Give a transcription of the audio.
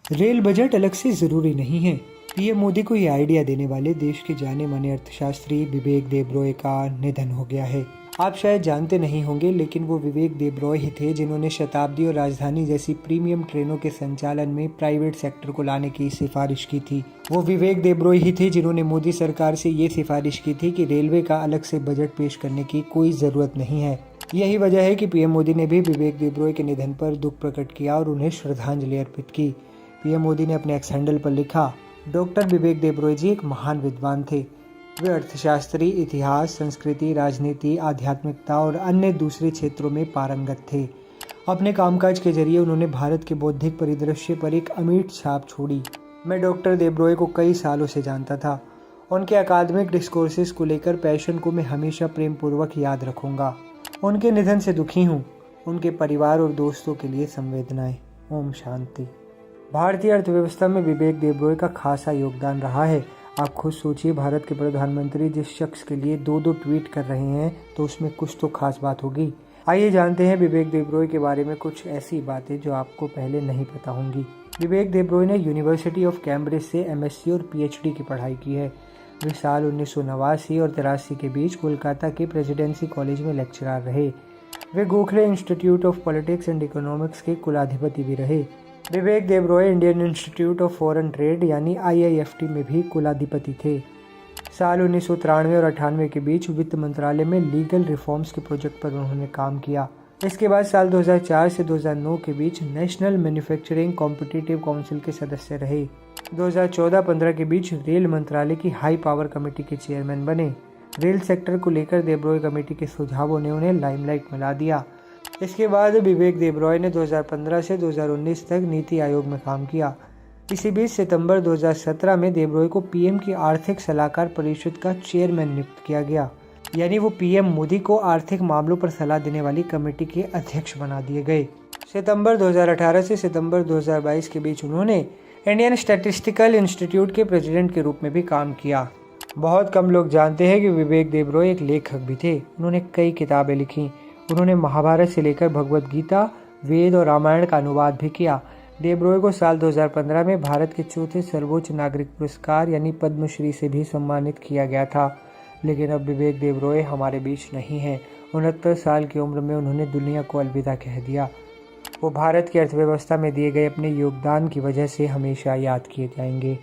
Rail budget अलग से जरूरी नहीं है। पीएम मोदी को ये आइडिया देने वाले देश के जाने माने अर्थशास्त्री विवेक देबरॉय का निधन हो गया है। आप शायद जानते नहीं होंगे, लेकिन वो विवेक देबरॉय ही थे जिन्होंने शताब्दी और राजधानी जैसी प्रीमियम ट्रेनों के संचालन में प्राइवेट सेक्टर को लाने की सिफारिश की थी। वो विवेक देबरॉय ही थे जिन्होंने मोदी सरकार से ये सिफारिश की थी कि रेलवे का अलग से बजट पेश करने की कोई ज़रूरत नहीं है। यही वजह है कि पीएम मोदी ने भी विवेक देबरॉय के निधन पर दुख प्रकट किया और उन्हें श्रद्धांजलि अर्पित की। पीएम मोदी ने अपने एक्स हैंडल पर लिखा, डॉक्टर विवेक देबरॉय जी एक महान विद्वान थे। वे अर्थशास्त्री, इतिहास, संस्कृति, राजनीति, आध्यात्मिकता और अन्य दूसरे क्षेत्रों में पारंगत थे। अपने कामकाज के जरिए उन्होंने भारत के बौद्धिक परिदृश्य पर एक अमिट छाप छोड़ी। मैं डॉक्टर देबरॉय को कई सालों से जानता था। उनके अकादमिक डिस्कोर्सेस को लेकर पैशन को मैं हमेशा प्रेम पूर्वक याद रखूंगा। उनके निधन से दुखी हूँ। उनके परिवार और दोस्तों के लिए संवेदनाएं। ओम शांति। भारतीय अर्थव्यवस्था में विवेक देबरॉय का खासा योगदान रहा है। आप खुद सोचिए, भारत के प्रधानमंत्री जिस शख्स के लिए दो ट्वीट कर रहे हैं तो उसमें कुछ तो खास बात होगी। आइए जानते हैं विवेक देबरॉय के बारे में कुछ ऐसी बातें जो आपको पहले नहीं पता होंगी। विवेक देबरॉय ने यूनिवर्सिटी ऑफ कैम्ब्रिज से एमएससी और पीएचडी की पढ़ाई की है। वे साल 1989 और 83 के बीच कोलकाता के प्रेसिडेंसी कॉलेज में लेक्चरर रहे। वे Gokhale Institute of Politics and Economics के कुलाधिपति भी रहे। Vivek Debroy Indian Institute of Foreign Trade यानी आईआईएफटी में भी कुलाधिपति थे। साल 1993 और 98 के बीच वित्त मंत्रालय में लीगल रिफॉर्म्स के प्रोजेक्ट पर उन्होंने काम किया। इसके बाद साल 2004 से 2009 के बीच नेशनल मैन्युफैक्चरिंग कॉम्पिटिटिव काउंसिल के सदस्य रहे। 2014-15 के बीच रेल मंत्रालय की हाई पावर कमेटी के चेयरमैन बने। रेल सेक्टर को लेकर देबरॉय कमेटी के सुझावों ने उन्हें लाइमलाइट में ला दिया। इसके बाद विवेक देबरॉय ने 2015 से 2019 तक नीति आयोग में काम किया। इसी बीच सितंबर 2017 में देबरॉय को पीएम की आर्थिक सलाहकार परिषद का चेयरमैन नियुक्त किया गया, यानी वो पीएम मोदी को आर्थिक मामलों पर सलाह देने वाली कमेटी के अध्यक्ष बना दिए गए। सितंबर 2018 से सितंबर 2022 के बीच उन्होंने इंडियन स्टैटिस्टिकल इंस्टीट्यूट के प्रेसिडेंट के रूप में भी काम किया। बहुत कम लोग जानते हैं कि विवेक देबरॉय एक लेखक भी थे। उन्होंने कई किताबें लिखी। उन्होंने महाभारत से लेकर भगवद गीता, वेद और रामायण का अनुवाद भी किया। देबरॉय को साल 2015 में भारत के चौथे सर्वोच्च नागरिक पुरस्कार यानी पद्मश्री से भी सम्मानित किया गया था। लेकिन अब विवेक देबरॉय हमारे बीच नहीं है। 69 साल की उम्र में उन्होंने दुनिया को अलविदा कह दिया। वो भारत की अर्थव्यवस्था में दिए गए अपने योगदान की वजह से हमेशा याद किए जाएंगे।